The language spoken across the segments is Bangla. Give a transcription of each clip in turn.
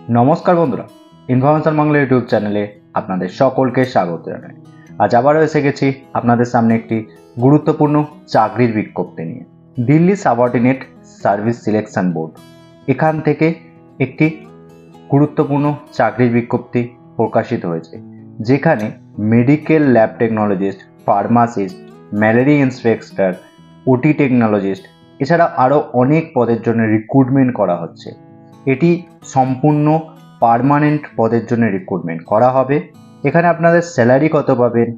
নমস্কার বন্ধুরা, ইনফরমেশন বাংলা ইউটিউব চ্যানেলে আপনাদের সকলকে স্বাগত জানাই। আজ আবারও এসে গেছি আপনাদের সামনে একটি গুরুত্বপূর্ণ চাকরির বিজ্ঞপ্তি নিয়ে। Delhi subordinate service selection board এখান থেকে একটি গুরুত্বপূর্ণ চাকরির বিজ্ঞপ্তি প্রকাশিত হয়েছে, যেখানে medical lab technologist, pharmacist, malaria inspector, ওটি টেকনোলজিস্ট এছাড়া আরও অনেক পদের জন্য রিক্রুটমেন্ট করা হচ্ছে। এটি সম্পূর্ণ পার্মানেন্ট পদের জন্য রিক্রুটমেন্ট করা হবে। এখানে আপনাদের স্যালারি কত পাবেন,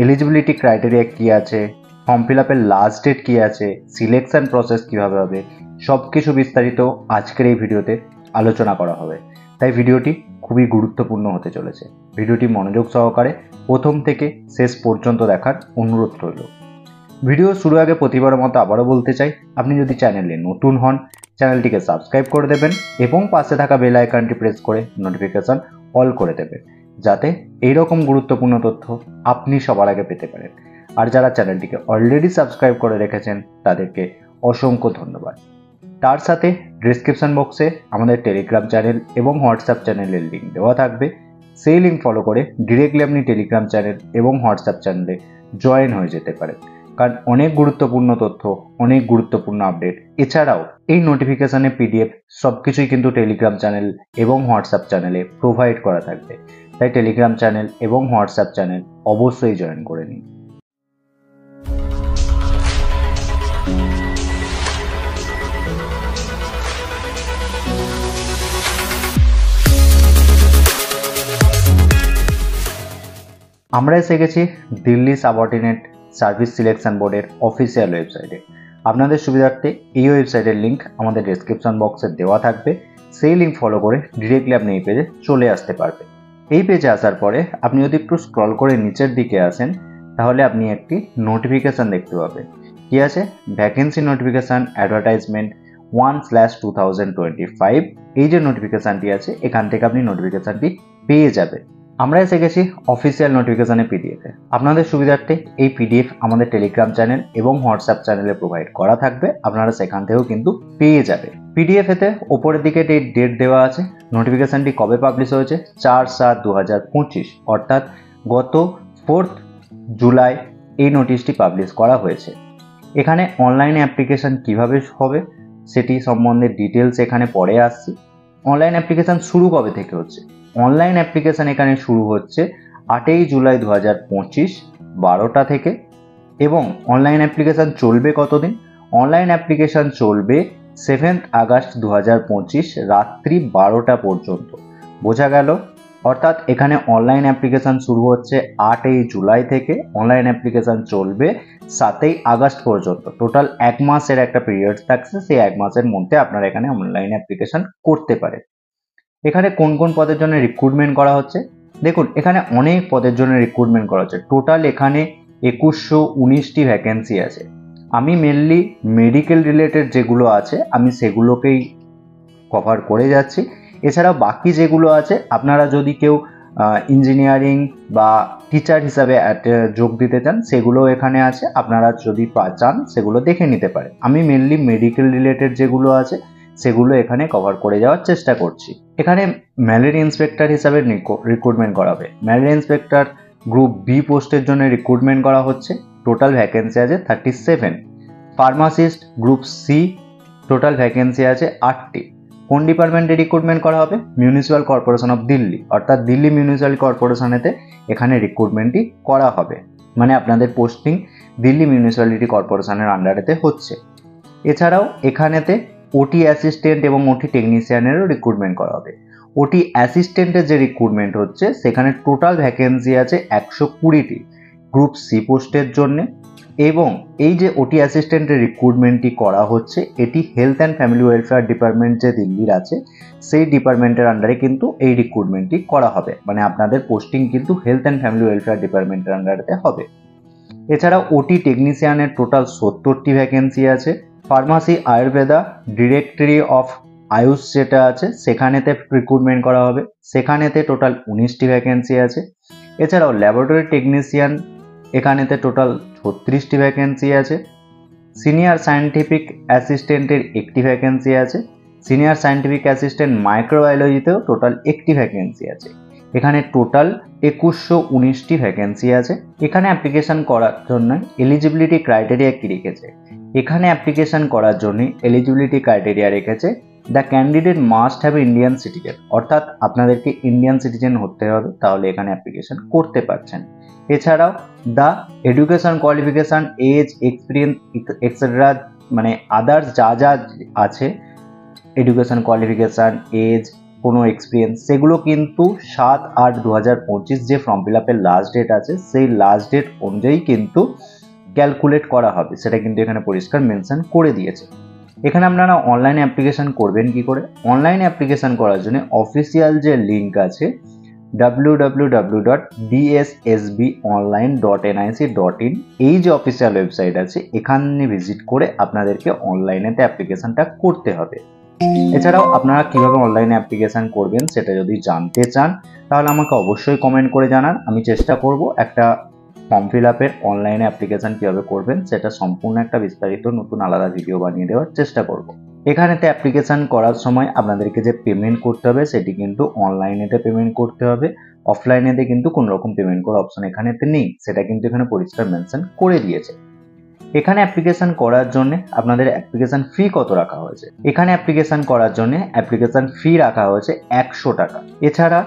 এলিজিবিলিটি ক্রাইটেরিয়া কী আছে, ফর্ম ফিল আপের লাস্ট ডেট কী আছে, সিলেকশন প্রসেস কীভাবে হবে, সব কিছু বিস্তারিত আজকের এই ভিডিওতে আলোচনা করা হবে। তাই ভিডিওটি খুবই গুরুত্বপূর্ণ হতে চলেছে। ভিডিওটি মনোযোগ সহকারে প্রথম থেকে শেষ পর্যন্ত দেখার অনুরোধ রইল। ভিডিও শুরু আগে প্রতিবারের মতো আবারও বলতে চাই, আপনি যদি চ্যানেলে নতুন হন চ্যানেলটিকে সাবস্ক্রাইব করে দেবেন এবং পাশে থাকা বেল আইকনটি প্রেস করে নোটিফিকেশন অল করে দেবেন, যাতে এইরকম গুরুত্বপূর্ণ তথ্য আপনি সবার আগে পেতে পারেন। আর যারা চ্যানেলটিকে অলরেডি সাবস্ক্রাইব করে রেখেছেন তাদেরকে অসংখ্য ধন্যবাদ। তার সাথে ডেসক্রিপশন বক্সে আমাদের টেলিগ্রাম চ্যানেল এবং হোয়াটসঅ্যাপ চ্যানেলের লিঙ্ক দেওয়া থাকবে। সেই লিঙ্ক ফলো করে ডিরেক্টলি আপনি টেলিগ্রাম চ্যানেল এবং হোয়াটসঅ্যাপ চ্যানেলে জয়েন হয়ে যেতে পারেন, কারণ অনেক গুরুত্বপূর্ণ তথ্য, অনেক গুরুত্বপূর্ণ আপডেট এছাড়াও এই নোটিফিকেশানে পিডিএফ সব কিছুই কিন্তু টেলিগ্রাম চ্যানেল এবং হোয়াটসঅ্যাপ চ্যানেলে প্রোভাইড করা থাকবে। তাই টেলিগ্রাম চ্যানেল এবং হোয়াটসঅ্যাপ চ্যানেল অবশ্যই জয়েন করে নিন। আমরা এসে গেছি দিল্লি সাবঅর্ডিনেট সার্ভিস সিলেকশন বোর্ডের অফিসিয়াল ওয়েবসাইটে। আপনাদের সুবিধার্থে এই ওয়েবসাইটের লিঙ্ক আমাদের ডেসক্রিপশন বক্সে দেওয়া থাকবে। সেই লিঙ্ক ফলো করে ডিরেক্টলি আপনি এই পেজে চলে আসতে পারবেন। এই পেজে আসার পরে আপনি যদি একটু স্ক্রল করে নিচের দিকে আসেন তাহলে আপনি একটি নোটিফিকেশান দেখতে পাবেন। কী আছে? Vacancy notification advertisement 1/2025। এই যে নোটিফিকেশানটি আছে এখান থেকে আপনি নোটিফিকেশানটি পেয়ে যাবেন। আমরা এসে গেছি অফিসিয়াল নোটিফিকেশানের পিডিএফে। আপনাদের সুবিধার্থে এই পিডিএফ আমাদের টেলিগ্রাম চ্যানেল এবং হোয়াটসঅ্যাপ চ্যানেলে প্রোভাইড করা থাকবে, আপনারা সেখান থেকেও কিন্তু পেয়ে যাবে। পিডিএফেতে ওপরের দিকে ডেট দেওয়া আছে, নোটিফিকেশানটি কবে পাবলিশ হয়েছে 4/7/2025, অর্থাৎ গত 4 জুলাই এই নোটিশটি পাবলিশ করা হয়েছে। এখানে অনলাইনে অ্যাপ্লিকেশান কিভাবে হবে সেটি সম্বন্ধে ডিটেলস এখানে পরে আসছি। অনলাইন অ্যাপ্লিকেশান শুরু কবে থেকে হচ্ছে? অনলাইন অ্যাপ্লিকেশান এখানে শুরু হচ্ছে 8 জুলাই 2025 12টা থেকে, এবং অনলাইন অ্যাপ্লিকেশান চলবে কতদিন? অনলাইন অ্যাপ্লিকেশান চলবে 7 আগস্ট 2025 রাত্রি 12টা পর্যন্ত। বোঝা গেল? অর্থাৎ এখানে অনলাইন অ্যাপ্লিকেশান শুরু হচ্ছে 8 জুলাই থেকে, অনলাইন অ্যাপ্লিকেশান চলবে 7 আগস্ট পর্যন্ত। টোটাল 1 মাসের একটা পিরিয়ড থাকছে, সেই 1 মাসের মধ্যে আপনারা এখানে অনলাইন অ্যাপ্লিকেশান করতে পারেন। এখানে কোন কোন পদের জন্য রিক্রুটমেন্ট করা হচ্ছে? দেখুন, এখানে অনেক পদের জন্য রিক্রুটমেন্ট করা হচ্ছে। টোটাল এখানে 2119টি ভ্যাকেন্সি আছে। আমি মেনলি মেডিকেল রিলেটেড যেগুলো আছে আমি সেগুলোকেই কভার করে যাচ্ছি। এছাড়াও বাকি যেগুলো আছে আপনারা যদি কেউ ইঞ্জিনিয়ারিং বা টিচার হিসাবে যোগ দিতে চান সেগুলো এখানে আছে, আপনারা যদি চান সেগুলো দেখে নিতে পারেন। আমি মেনলি মেডিকেল রিলেটেড যেগুলো আছে সেগুলো এখানে কভার করে যাওয়ার চেষ্টা করছি। এখানে ম্যালেরিয়া ইন্সপেক্টর হিসাবে রিক্রুটমেন্ট করা হবে। ম্যালেরিয়া ইন্সপেক্টর গ্রুপ বি পোস্টের জন্য রিক্রুটমেন্ট করা হচ্ছে। টোটাল ভ্যাকেন্সি আছে 37। Pharmacist group C total vacancy আছে 8টি। কোন ডিপার্টমেন্টে রিক্রুটমেন্ট করা হবে? মিউনিসিপ্যাল কর্পোরেশন অফ দিল্লি, অর্থাৎ দিল্লি মিউনিসিপ্যাল কর্পোরেশনেতে এখানে রিক্রুটমেন্টটি করা হবে। মানে আপনাদের পোস্টিং দিল্লি মিউনিসিপ্যালিটি কর্পোরেশনের আন্ডারেতে হচ্ছে। এছাড়াও এখানেতে ওটি অ্যাসিস্ট্যান্ট এবং ওটি টেকনিশিয়ানেরও রিক্রুটমেন্ট করা হবে। ওটি অ্যাসিস্ট্যান্টের যে রিক্রুটমেন্ট হচ্ছে সেখানে টোটাল ভ্যাকেন্সি আছে 120টি গ্রুপ সি পোস্টের জন্যে। এবং এই যে ওটি অ্যাসিস্ট্যান্টের রিক্রুটমেন্টটি করা হচ্ছে এটি health and family welfare department যে দিল্লির আছে সেই ডিপার্টমেন্টের আন্ডারে কিন্তু এই রিক্রুটমেন্টটি করা হবে। মানে আপনাদের পোস্টিং কিন্তু হেলথ অ্যান্ড ফ্যামিলি ওয়েলফেয়ার ডিপার্টমেন্টের আন্ডারেতে হবে। এছাড়াও ওটি টেকনিশিয়ানের টোটাল 70টি ভ্যাকেন্সি আছে। Pharmacy Ayurveda directory of Ayush যেটা আছে সেখানেতে রিক্রুটমেন্ট করা হবে, সেখানেতে টোটাল 19টি ভ্যাকেন্সি আছে। এছাড়াও ল্যাবরেটরি টেকনিশিয়ান এখানেতে টোটাল 36টি ভ্যাকেন্সি আছে। সিনিয়র সায়েন্টিফিক অ্যাসিস্ট্যান্টের একটি ভ্যাকেন্সি আছে। সিনিয়র সায়েন্টিফিক অ্যাসিস্ট্যান্ট মাইক্রোবায়োলজিতেও টোটাল একটি ভ্যাকেন্সি আছে। এখানে টোটাল 2119টি ভ্যাকেন্সি আছে। এখানে অ্যাপ্লিকেশন করার জন্য এলিজিবিলিটি ক্রাইটেরিয়া কি রেখেছে? এখানে অ্যাপ্লিকেশন করার জন্য এলিজিবিলিটি ক্রাইটেরিয়া রেখেছে the candidate must have Indian citizen, অর্থাৎ আপনাদেরকে ইন্ডিয়ান সিটিজেন হতে হবে, তাহলে এখানে অ্যাপ্লিকেশন করতে পারছেন। এছাড়াও the education qualification, age, experience etcetera, মানে আদার্স যা যা আছে এডুকেশন কোয়ালিফিকেশান, এজ, কোনো এক্সপিরিয়েন্স, সেগুলো কিন্তু 7/8/2025 যে ফর্ম ফিল আপের লাস্ট ডেট আছে সেই লাস্ট ডেট অনুযায়ী কিন্তু ক্যালকুলেট করা হবে, সেটা কিন্তু এখানে পরিষ্কার মেনশন করে দিয়েছে। এখানে আপনারা অনলাইনে অ্যাপ্লিকেশন করবেন কি করে? অনলাইনে অ্যাপ্লিকেশন করার জন্য অফিসিয়াল যে লিঙ্ক আছে www.dssbonline.nic.in, এই যে অফিসিয়াল ওয়েবসাইট আছে এখানে ভিজিট করে আপনাদেরকে অনলাইনেতে অ্যাপ্লিকেশনটা করতে হবে। এছাড়াও আপনারা কিভাবে অনলাইনে অ্যাপ্লিকেশন করবেন সেটা যদি জানতে চান তাহলে আমাকে অবশ্যই কমেন্ট করে জানান। আমি চেষ্টা করব একটা ফর্ম ফিল আপের অনলাইনে অ্যাপ্লিকেশন কীভাবে করবেন সেটা সম্পূর্ণ একটা বিস্তারিত নতুন আলাদা ভিডিও বানিয়ে দেওয়ার চেষ্টা করব। এখানেতে অ্যাপ্লিকেশন করার সময় আপনাদেরকে যে পেমেন্ট করতে হবে সেটি কিন্তু অনলাইনেতে পেমেন্ট করতে হবে, অফলাইনেতে কিন্তু কোনো রকম পেমেন্ট করার অপশন এখানেতে নেই, সেটা কিন্তু এখানে পরিষ্কার মেনশন করে দিয়েছে। এখানে অ্যাপ্লিকেশন করার জন্য আপনাদের অ্যাপ্লিকেশন ফি কত রাখা হয়েছে? এখানে অ্যাপ্লিকেশন করার জন্য অ্যাপ্লিকেশন ফি রাখা হয়েছে 100 টাকা। এছাড়া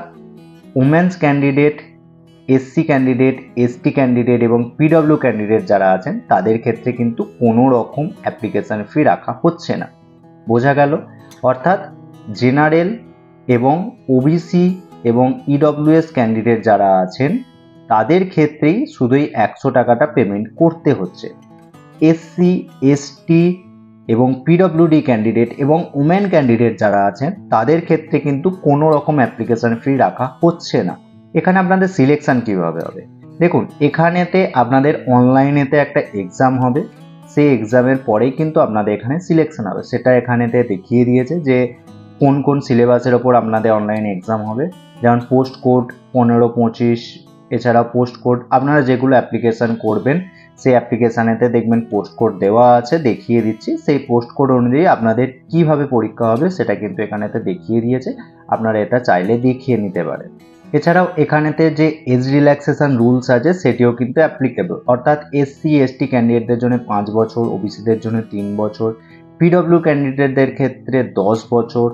women's candidate, SC candidate, ST candidate এবং পিডব্লিউ ক্যান্ডিডেট যারা আছেন তাদের ক্ষেত্রে কিন্তু কোনো রকম অ্যাপ্লিকেশন ফি রাখা হচ্ছে না। বোঝা গেল? অর্থাৎ জেনারেল এবং ওবিসি এবং ইডব্লিউএস ক্যান্ডিডেট যারা আছেন তাদের ক্ষেত্রেই শুধুই 100 টাকাটা পেমেন্ট করতে হচ্ছে। এসসি, এসটি এবং পিডব্লিউডি ক্যান্ডিডেট এবং উমেন ক্যান্ডিডেট যারা আছেন তাদের ক্ষেত্রে কিন্তু কোনো রকম অ্যাপ্লিকেশন ফি রাখা হচ্ছে না। এখানে আপনাদের সিলেকশন কিভাবে হবে? দেখুন, এখানেতে আপনাদের অনলাইনেতে একটা এক্সাম হবে, সেই এক্সামের পরেই কিন্তু আপনাদের এখানে সিলেকশন হবে, সেটা এখানেতে দেখিয়ে দিয়েছে যে কোন কোন সিলেবাসের ওপর আপনাদের অনলাইনে এক্সাম হবে। যেমন পোস্ট কোড 15-25, এছাড়া পোস্ট কোড আপনারা যেগুলো অ্যাপ্লিকেশন করবেন সেই অ্যাপ্লিকেশানেতে দেখবেন পোস্ট কোড দেওয়া আছে, দেখিয়ে দিচ্ছি। সেই পোস্ট কোড অনুযায়ী আপনাদের কিভাবে পরীক্ষা হবে সেটা কিন্তু এখানেতে দেখিয়ে দিয়েছে, আপনারা এটা চাইলে দেখিয়ে নিতে পারেন। এছাড়াও এখানেতে যে এজ রিল্যাক্সেশন রুলস আছে সেটিও কিন্তু অ্যাপ্লিকেবল, অর্থাৎ এসসি এসটি ক্যান্ডিডেটদের জন্য 5 বছর, ওবিসিদের জন্য 3 বছর, পিডব্লিউ ক্যান্ডিডেটদের ক্ষেত্রে 10 বছর,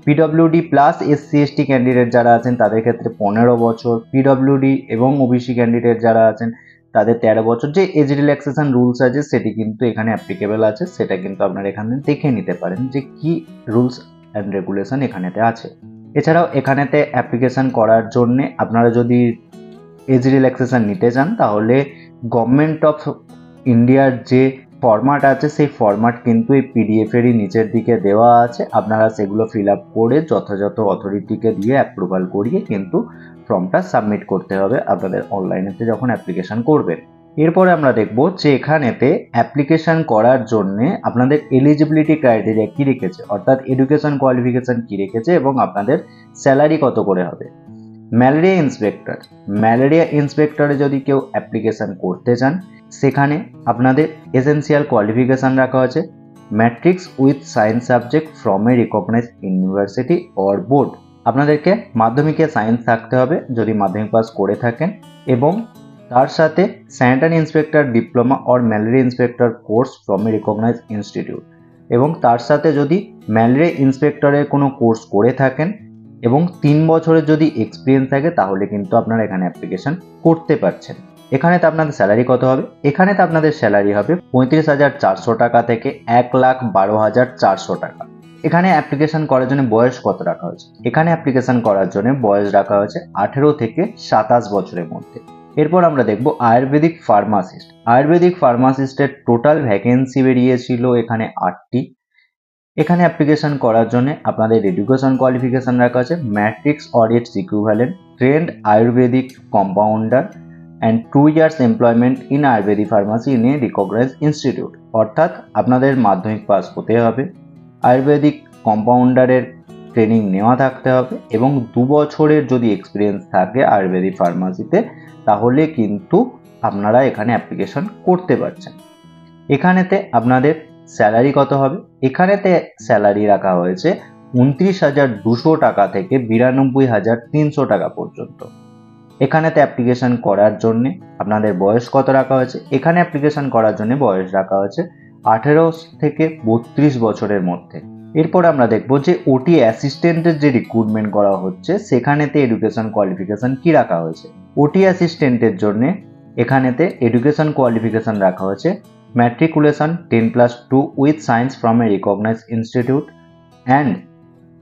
PWD plus SC ST candidate যারা আছেন তাদের ক্ষেত্রে 15 বছর, পিডব্লিউডি এবং ওবিসি ক্যান্ডিডেট যারা আছেন তাদের 13 বছর। যে এজ রিল্যাক্সেশন রুলস আছে সেটি কিন্তু এখানে অ্যাপ্লিকেবল আছে, সেটা কিন্তু আপনারা এখানে দেখে নিতে পারেন যে কি রুলস অ্যান্ড রেগুলেশন এখানেতে আছে। এছাড়াও এখানেতে অ্যাপ্লিকেশন করার জন্যে আপনারা যদি এজ রিল্যাক্সেশন নিতে চান তাহলে গভর্নমেন্ট অফ ইন্ডিয়ার যে ফরম্যাট আছে সেই ফরম্যাট কিন্তু এই পিডিএফেরই নিচের দিকে দেওয়া আছে, আপনারা সেগুলো ফিল আপ করে যথাযথ অথরিটিকে দিয়ে অ্যাপ্রুভাল করিয়ে কিন্তু ফর্মটা সাবমিট করতে হবে আপনাদের অনলাইনেতে যখন অ্যাপ্লিকেশন করবেন। এরপরে আমরা দেখব যে এখানেতে অ্যাপ্লিকেশন করার জন্য আপনাদের এলিজিবিলিটি ক্রাইটেরিয়া কি রেখেছে, অর্থাৎ এডুকেশন কোয়ালিফিকেশন কি রেখেছে এবং আপনাদের স্যালারি কত করে হবে। ম্যালেরিয়া ইন্সপেক্টরে যদি কেউ অ্যাপ্লিকেশন করতে চান সেখানে আপনাদের এসেনশিয়াল কোয়ালিফিকেশান রাখা আছে matrix with science subject from a recognised university or board. আপনাদেরকে মাধ্যমিকে সায়েন্স থাকতে হবে যদি মাধ্যমিক পাস করে থাকেন, এবং তার সাথে sanitary inspector diploma or malaria inspector course from a recognised institute, এবং তার সাথে যদি ম্যালেরিয়া ইন্সপেক্টরের কোনো কোর্স করে থাকেন এবং 3 বছরের যদি এক্সপিরিয়েন্স থাকে তাহলে কিন্তু আপনারা এখানে অ্যাপ্লিকেশন করতে পারছেন। এখানে তো আপনাদের স্যালারি কত হবে? এখানে তো আপনাদের স্যালারি হবে 35,400 টাকা থেকে 1,12,400 টাকা। এখানে অ্যাপ্লিকেশন করার জন্য বয়স কত রাখা হয়েছে? এখানে অ্যাপ্লিকেশন করার জন্য বয়স রাখা হয়েছে 18 থেকে 27 বছরের মধ্যে। এরপর আমরা দেখব আয়ুর্বেদিক ফার্মাসিস্ট। আয়ুর্বেদিক ফার্মাসিস্টের টোটাল ভ্যাকেন্সি বেরিয়েছিল এখানে 8টি। এখানে অ্যাপ্লিকেশন করার জন্য আপনাদের এডুকেশন কোয়ালিফিকেশন রাখা আছে matrix or its equivalent, trained ayurvedic compounder and 2 years employment in ayurvedic pharmacy in a recognised institute, অর্থাৎ আপনাদের মাধ্যমিক পাস হতে হবে, আয়ুর্বেদিক কম্পাউন্ডারের ট্রেনিং নেওয়া থাকতে হবে এবং 2 বছরের যদি এক্সপিরিয়েন্স থাকে আয়ুর্বেদিক ফার্মাসিতে তাহলে কিন্তু আপনারা এখানে অ্যাপ্লিকেশন করতে পারছেন। এখানেতে আপনাদের স্যালারি কত হবে? এখানেতে স্যালারি রাখা হয়েছে 29,200 টাকা থেকে 92,300 টাকা পর্যন্ত। এখানেতে অ্যাপ্লিকেশন করার জন্য আপনাদের বয়স কত রাখা হয়েছে? এখানে অ্যাপ্লিকেশন করার জন্য বয়স রাখা হয়েছে 18 থেকে 32 বছরের মধ্যে। এরপর আমরা দেখব যে ওটি অ্যাসিস্ট্যান্টের যে রিক্রুটমেন্ট করা হচ্ছে সেখানেতে এডুকেশন কোয়ালিফিকেশন কি রাখা হয়েছে। ওটি অ্যাসিস্ট্যান্টের জন্য এখানেতে এডুকেশন কোয়ালিফিকেশন রাখা হয়েছে matriculation 10+2 with science from a recognised institute and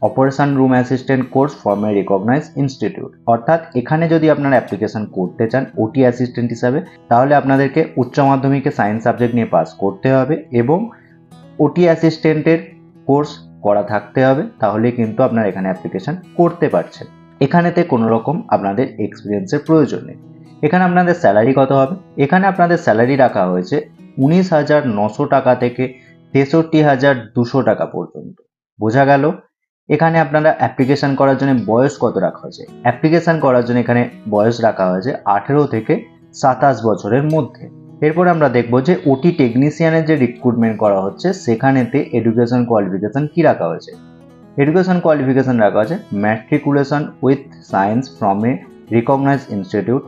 operation room assistant course from a recognised institute. অর্থাৎ এখানে যদি আপনারা অ্যাপ্লিকেশন করতে চান ওটি অ্যাসিস্ট্যান্ট হিসাবে, তাহলে আপনাদেরকে উচ্চ মাধ্যমিকে সায়েন্স সাবজেক্ট নিয়ে পাস করতে হবে এবং ওটি অ্যাসিস্ট্যান্টের কোর্স করা থাকতে হবে, তাহলে কিন্তু আপনারা এখানে অ্যাপ্লিকেশন করতে পারছেন। এখানেতে কোনো রকম আপনাদের এক্সপিরিয়েন্সের প্রয়োজন নেই। এখানে আপনাদের স্যালারি কত হবে? এখানে আপনাদের স্যালারি রাখা হয়েছে 19,900 টাকা থেকে 63,200 টাকা পর্যন্ত। বোঝা গেল? এখানে আপনারা অ্যাপ্লিকেশন করার জন্য বয়স কত রাখা হয়েছে? অ্যাপ্লিকেশন করার জন্য এখানে বয়স রাখা হয়েছে 18 থেকে 27 বছরের মধ্যে। এরপর আমরা দেখব যে ওটি টেকনিশিয়ানের যে রিক্রুটমেন্ট করা হচ্ছে সেখানেতে এডুকেশন কোয়ালিফিকেশন কি রাখা হয়েছে। এডুকেশন কোয়ালিফিকেশন রাখা হয়েছে matriculation with science from a recognised institute,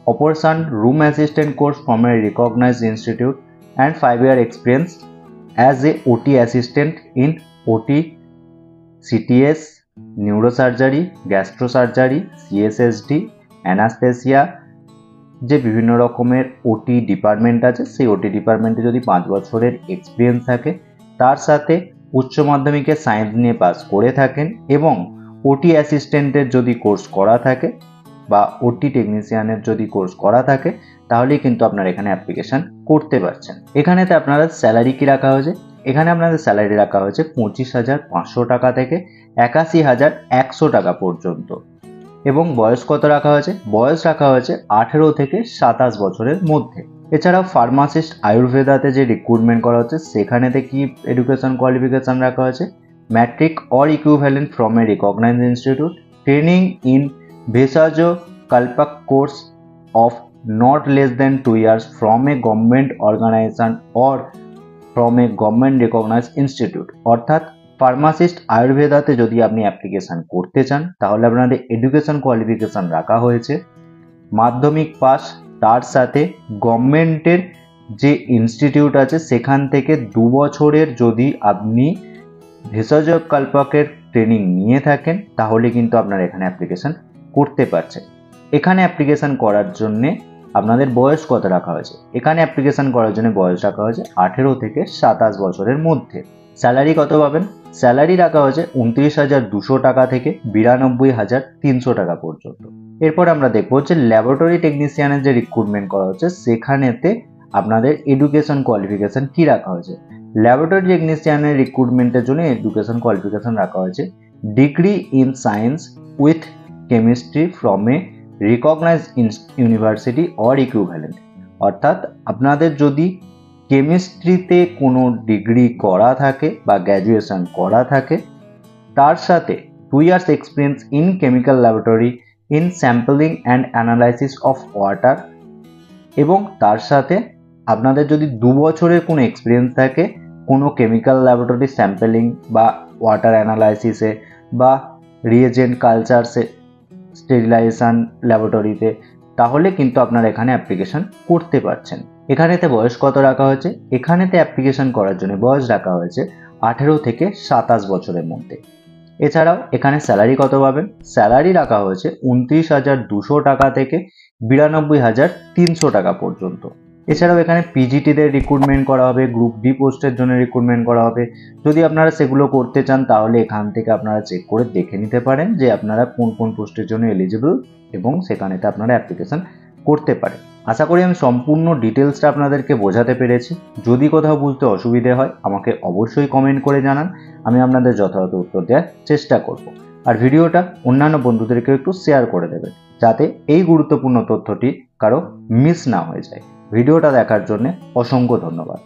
operation room assistant course from a recognised institute and 5 year experience as a OT assistant in OT, CTS, neurosurgery, gastrosurgery, CSSD, anaesthesia, যে বিভিন্ন রকমের ওটি ডিপার্টমেন্ট আছে সেই ওটি ডিপার্টমেন্টে যদি 5 বছরের এক্সপিরিয়েন্স থাকে, তার সাথে উচ্চ মাধ্যমিকে সায়েন্স নিয়ে পাস করে থাকেন এবং ওটি অ্যাসিস্ট্যান্টের যদি কোর্স করা থাকে বা ওটি টেকনিশিয়ানের যদি কোর্স করা থাকে, তাহলেই কিন্তু আপনারা এখানে অ্যাপ্লিকেশন করতে পারছেন। এখানেতে আপনারা স্যালারি কি রাখা হয়েছে? এখানে আপনাদের স্যালারি রাখা হয়েছে 25,500 টাকা থেকে 81,100 টাকা পর্যন্ত এবং বয়স কত রাখা হয়েছে? বয়স রাখা হয়েছে 18 থেকে 27 বছরের মধ্যে। এছাড়াও ফার্মাসিস্ট আয়ুর্বেদাতে যে রিক্রুটমেন্ট করা হচ্ছে সেখানেতে কি এডুকেশন কোয়ালিফিকেশন রাখা হয়েছে? Matric or equivalent from a recognised institute, training in ভেষজ কল্পক course of not less than 2 years from a government organization or from a government recognized institute। অর্থাৎ ফার্মাসিস্ট আয়ুর্বেদাতে যদি আপনি অ্যাপ্লিকেশন করতে চান তাহলে আপনাদের এডুকেশন কোয়ালিফিকেশন রাখা হয়েছে মাধ্যমিক পাস, তার সাথে গভর্নমেন্টের যে ইনস্টিটিউট আছে সেখান থেকে 2 বছরের যদি আপনি ভেষজ কল্পকের ট্রেনিং নিয়ে থাকেন, তাহলে কিন্তু আপনারা এখানে অ্যাপ্লিকেশন করতে পারছেন। এখানে অ্যাপ্লিকেশন করার জন্য আপনাদের বয়স কত রাখা হয়েছে? এখানে অ্যাপ্লিকেশন করার জন্য বয়স রাখা হয়েছে 18 থেকে 27 বছরের মধ্যে। স্যালারি কত পাবেন? স্যালারি রাখা হয়েছে 29,200 টাকা থেকে 92,300 টাকা পর্যন্ত। এরপর আমরা দেখব যে ল্যাবরেটরি টেকনিশিয়ানের যে রিক্রুটমেন্ট করা হচ্ছে সেখানেতে আপনাদের এডুকেশন কোয়ালিফিকেশন কি রাখা হয়েছে। ল্যাবরেটরি টেকনিশিয়ানের রিক্রুটমেন্টের জন্য এডুকেশন কোয়ালিফিকেশন রাখা হয়েছে degree in science with chemistry from a recognised university or equivalent. অর্থাৎ আপনাদের যদি কেমিস্ট্রিতে কোনো ডিগ্রি করা থাকে বা গ্র্যাজুয়েশন করা থাকে, তার সাথে 2 years experience in chemical laboratory in sampling and analysis of water, এবং তার সাথে আপনাদের যদি 2 বছরের কোনো এক্সপিরিয়েন্স থাকে কোনো কেমিক্যাল ল্যাবরেটরি স্যাম্পলিং বা ওয়াটার অ্যানালাইসিসে বা রিয়েজেন্ট কালচারসে স্টেরিলাইজেশন ল্যাবরেটরিতে, তাহলে কিন্তু আপনারা এখানে অ্যাপ্লিকেশন করতে পারছেন। এখানেতে বয়স কত রাখা হয়েছে? এখানেতে অ্যাপ্লিকেশন করার জন্য বয়স রাখা হয়েছে 18 থেকে 27 বছরের মধ্যে। এছাড়াও এখানে স্যালারি কত পাবেন? স্যালারি রাখা হয়েছে 29,200 টাকা থেকে 92,300 টাকা পর্যন্ত। এছাড়াও এখানে পিজিটিদের রিক্রুটমেন্ট করা হবে, গ্রুপ ডি পোস্টের জন্য রিক্রুটমেন্ট করা হবে। যদি আপনারা সেগুলো করতে চান তাহলে এখান থেকে আপনারা চেক করে দেখে নিতে পারেন যে আপনারা কোন কোন পোস্টের জন্য এলিজিবল এবং সেখানেতে আপনারা অ্যাপ্লিকেশন করতে পারেন। আশা করি আমি সম্পূর্ণ ডিটেলসটা আপনাদেরকে বোঝাতে পেরেছি। যদি কোথাও বুঝতে অসুবিধে হয় আমাকে অবশ্যই কমেন্ট করে জানান, আমি আপনাদের যথাযথ উত্তর দেওয়ার চেষ্টা করব। আর ভিডিওটা অন্যান্য বন্ধুদেরকেও একটু শেয়ার করে দেবেন যাতে এই গুরুত্বপূর্ণ তথ্যটি কারো মিস না হয়ে যায়। ভিডিওটা দেখার জন্য অসংখ্য ধন্যবাদ।